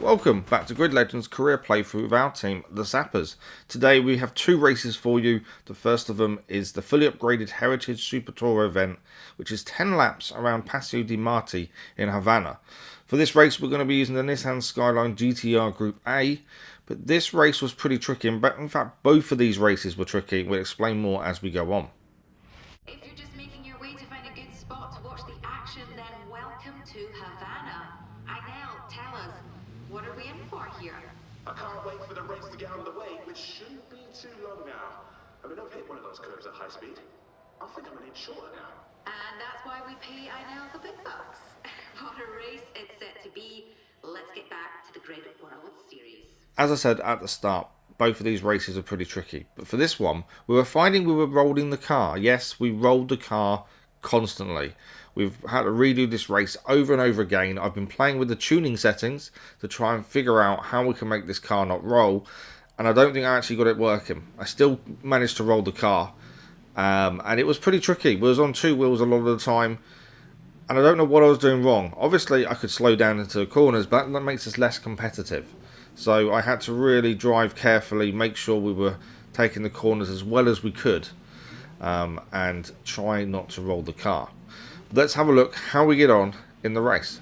Welcome back to Grid Legends career playthrough with our team, the Zappers. Today we have two races for you. The first of them is the fully upgraded Heritage Super Tourer event, which is 10 laps around Paseo De Marti in Havana. For this race we're going to be using the Nissan Skyline GTR Group A, but this race was pretty tricky. In fact, both of these races were tricky. We'll explain more as we go on. If you're just making your way to find a good spot to watch the action, then welcome to Havana. Now, tell us, what are we in for here? I can't wait for the race to get underway, which shouldn't be too long now. I mean, I've hit one of those curves at high speed. I think I'm an inch shorter now. And that's why we pay the big bucks. What a race it's set to be. Let's get back to the Grid World Series. As I said at the start, both of these races are pretty tricky. But for this one, we were finding we were rolling the car. Yes, we rolled the car constantly. We've had to redo this race over and over again. I've been playing with the tuning settings to try and figure out how we can make this car not roll. And I don't think I actually got it working. I still managed to roll the car. And it was pretty tricky. We was on two wheels a lot of the time. And I don't know what I was doing wrong. Obviously, I could slow down into the corners, but that makes us less competitive. So I had to really drive carefully, make sure we were taking the corners as well as we could, and try not to roll the car. Let's have a look how we get on in the race.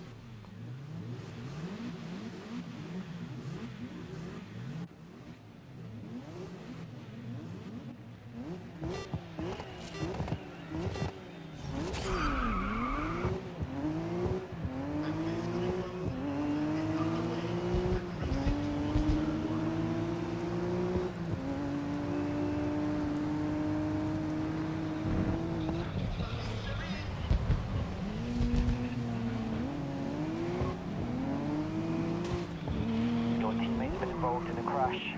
Involved in the crash.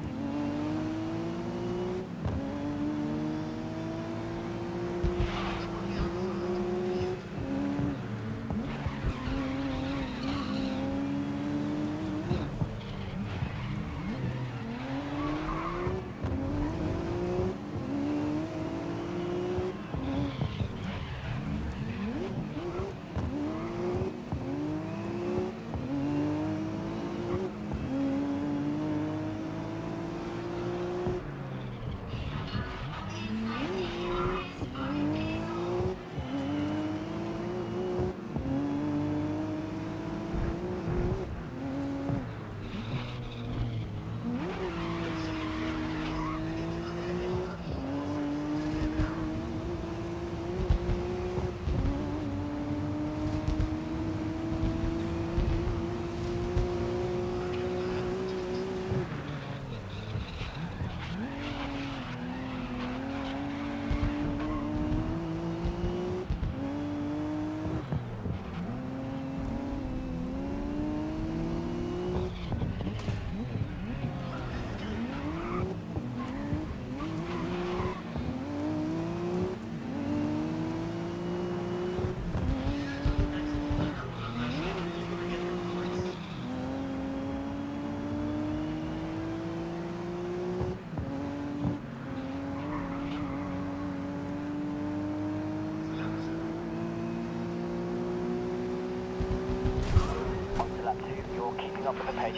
You're keeping up with the pace.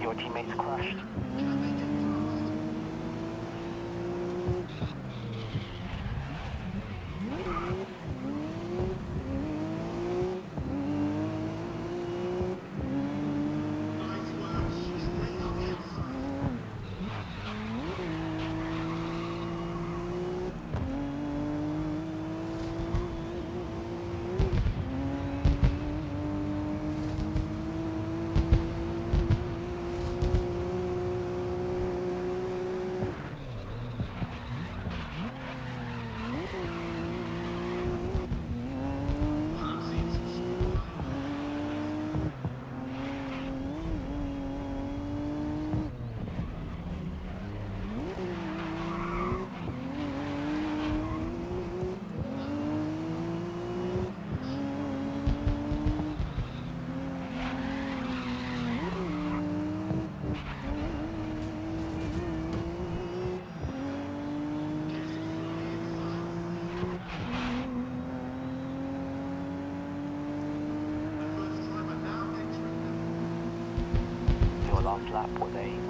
Your teammates crashed.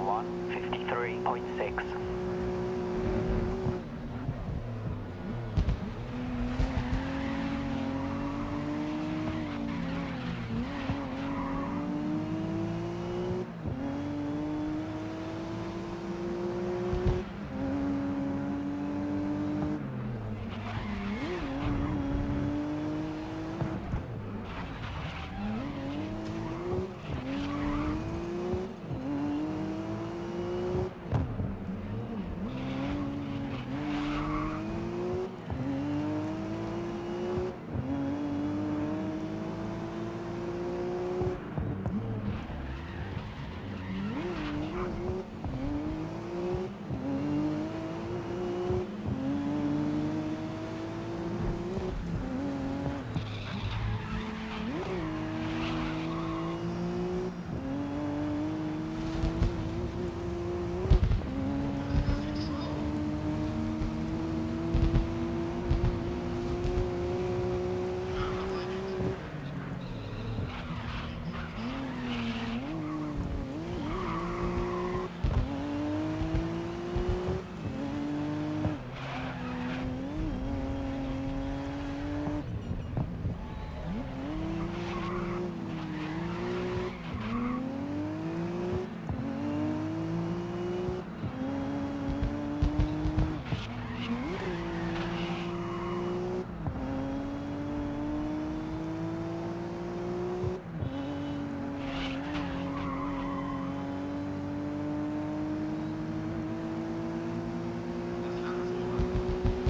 1:53.6.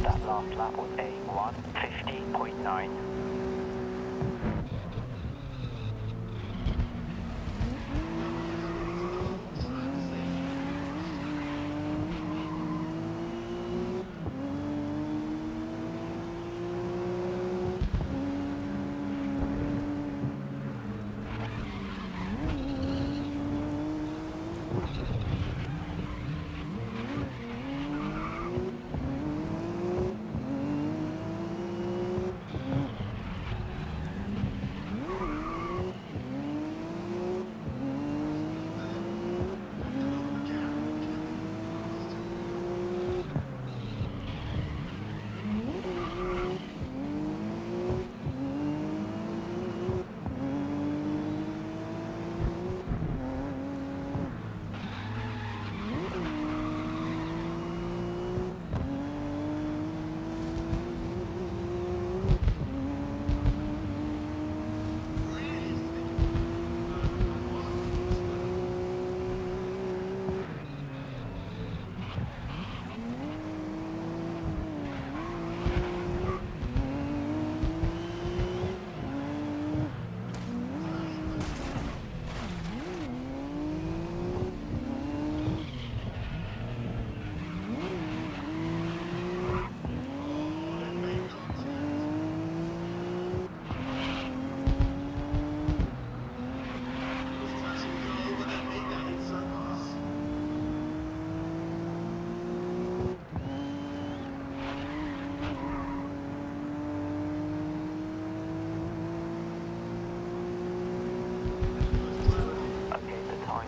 That last lap was a 1:50.9.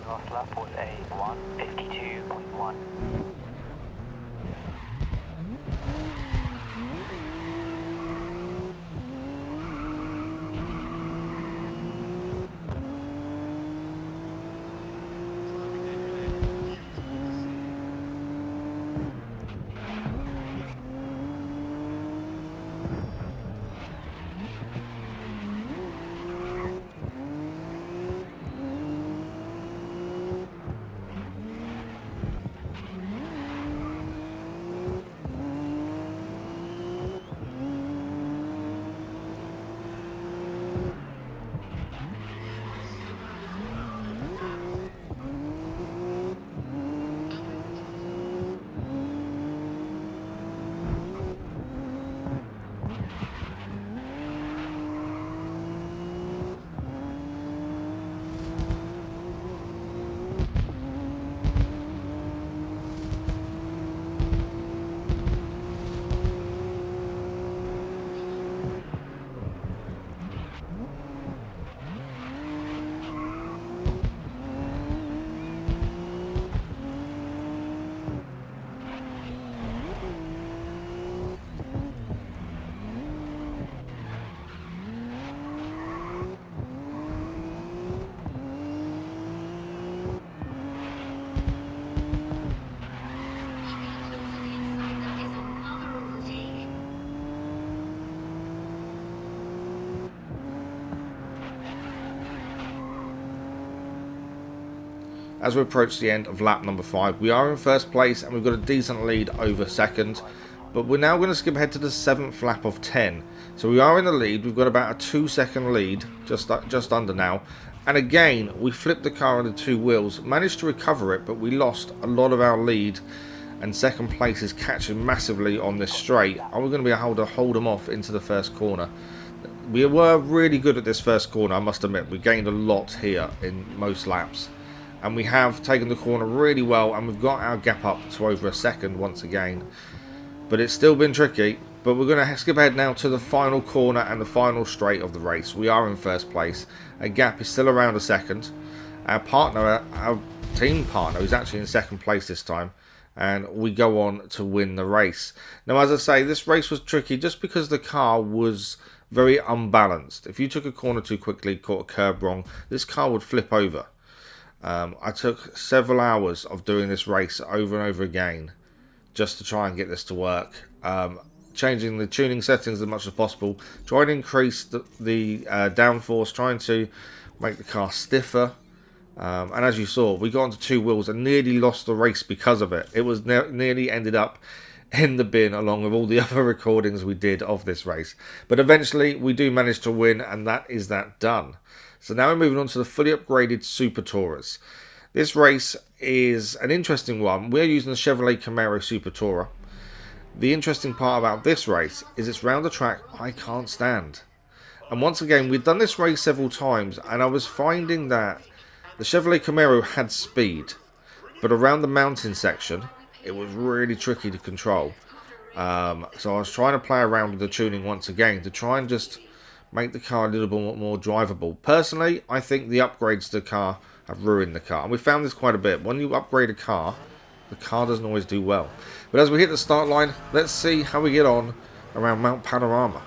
Last lap was a 1:52.1. as we approach the end of lap number 5. We are in first place and we've got a decent lead over second, but we're now going to skip ahead to the 7th lap of 10. So we are in the lead. We've got about a 2-second lead, just under now. And again, we flipped the car on the 2 wheels, managed to recover it, but we lost a lot of our lead. And second place is catching massively on this straight. And we're going to be able to hold them off into the first corner. We were really good at this first corner, I must admit. We gained a lot here in most laps. And we have taken the corner really well, and we've got our gap up to over a second once again. But it's still been tricky. But we're going to skip ahead now to the final corner and the final straight of the race. We are in first place. Our gap is still around a second. Our team partner, is actually in second place this time. And we go on to win the race. Now, as I say, this race was tricky just because the car was very unbalanced. If you took a corner too quickly, caught a curb wrong, this car would flip over. I took several hours of doing this race over and over again just to try and get this to work. Changing the tuning settings as much as possible, trying to increase the downforce, trying to make the car stiffer. And as you saw, we got onto 2 wheels and nearly lost the race because of it. It was nearly ended up in the bin along with all the other recordings we did of this race. But eventually we do manage to win, and that is that done. So now we're moving on to the fully upgraded Super Tourers. This race is an interesting one. We're using the Chevrolet Camaro Super Tourer. The interesting part about this race is it's round a track I can't stand. And once again, we've done this race several times, and I was finding that the Chevrolet Camaro had speed, but around the mountain section, it was really tricky to control. So I was trying to play around with the tuning once again to try and just make the car a little bit more drivable. Personally, I think the upgrades to the car have ruined the car. And we found this quite a bit. When you upgrade a car, the car doesn't always do well. But as we hit the start line, let's see how we get on around Mount Panorama.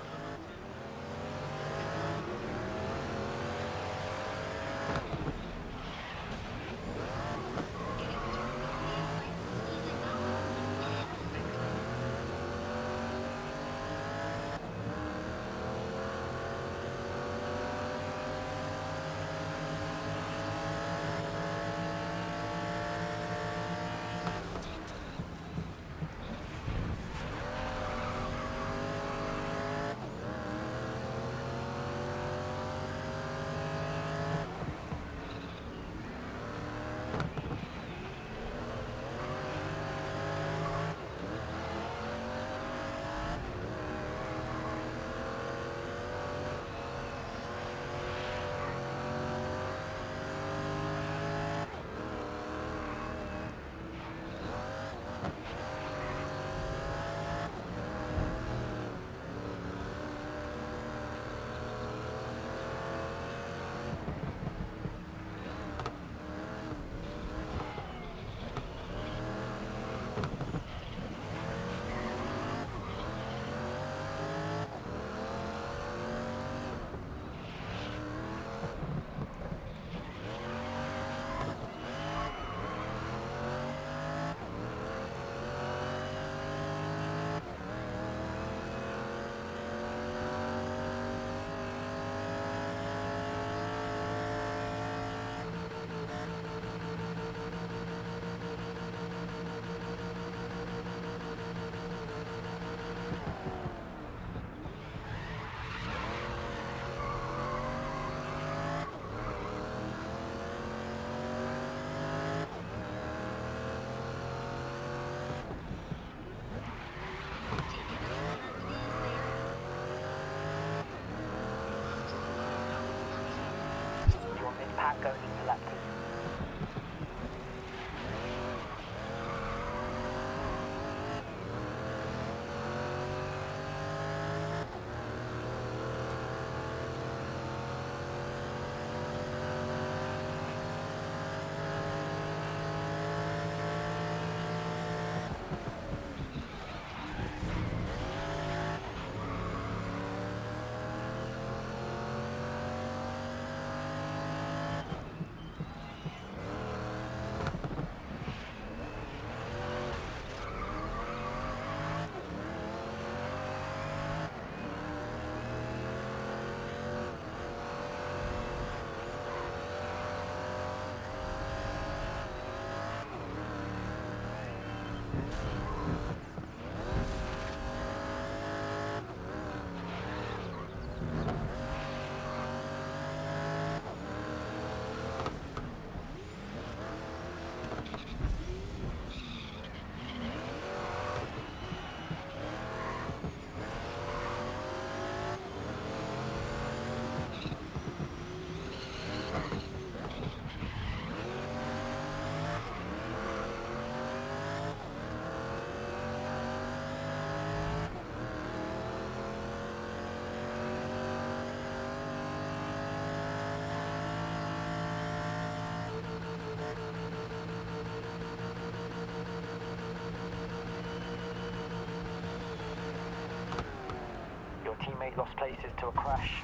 runway, lost places to a crash.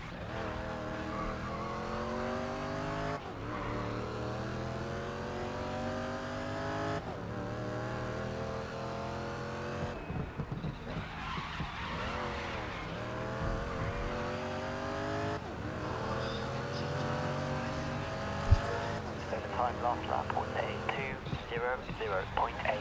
So the time last lap was a 2:00.8.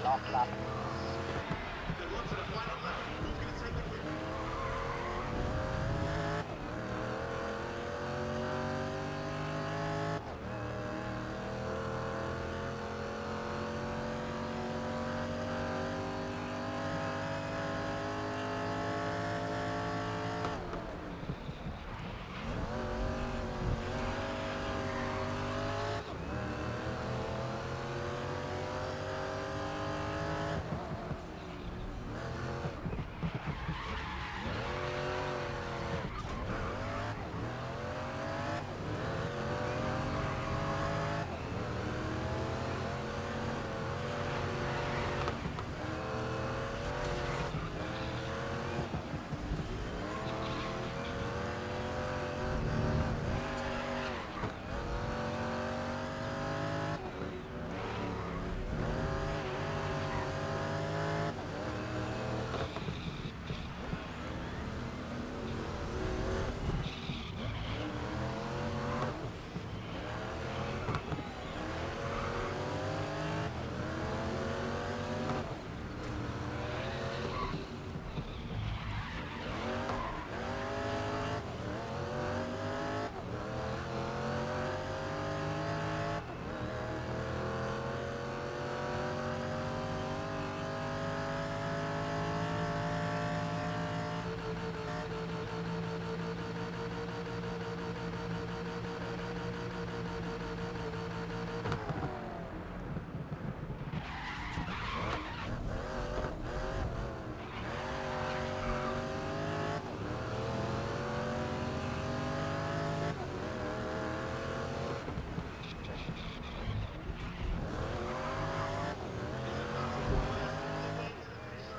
Last lap. Then on to the final lap. Who's going to take the win?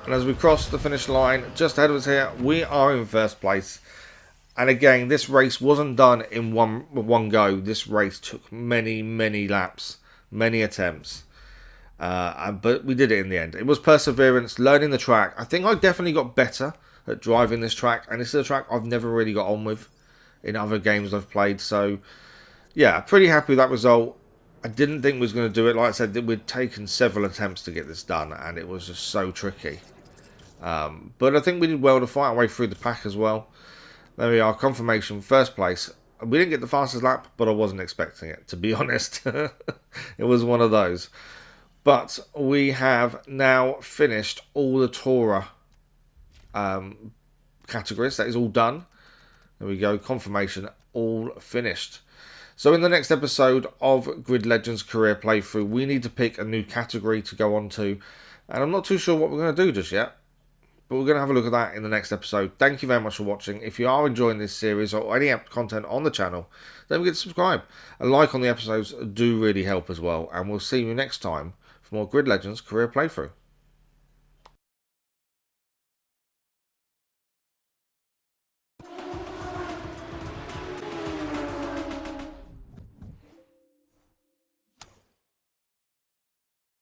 And as we cross the finish line, just ahead of us here, we are in first place. And again, this race wasn't done in one go. This race took many laps, many attempts. But we did it in the end. It was perseverance, learning the track. I think I definitely got better at driving this track. And this is a track I've never really got on with in other games I've played. So, yeah, pretty happy with that result. I didn't think we was going to do it. Like I said, we'd taken several attempts to get this done. And it was just so tricky. But I think we did well to fight our way through the pack as well. There we are, confirmation, first place. We didn't get the fastest lap, but I wasn't expecting it, to be honest. It was one of those. But we have now finished all the Tourer categories. That is all done. There we go, confirmation, all finished. So in the next episode of Grid Legends Career Playthrough, we need to pick a new category to go on to. And I'm not too sure what we're going to do just yet. But we're going to have a look at that in the next episode. Thank you very much for watching. If you are enjoying this series or any content on the channel, don't forget to subscribe. A like on the episodes do really help as well. And we'll see you next time for more Grid Legends Career Playthrough.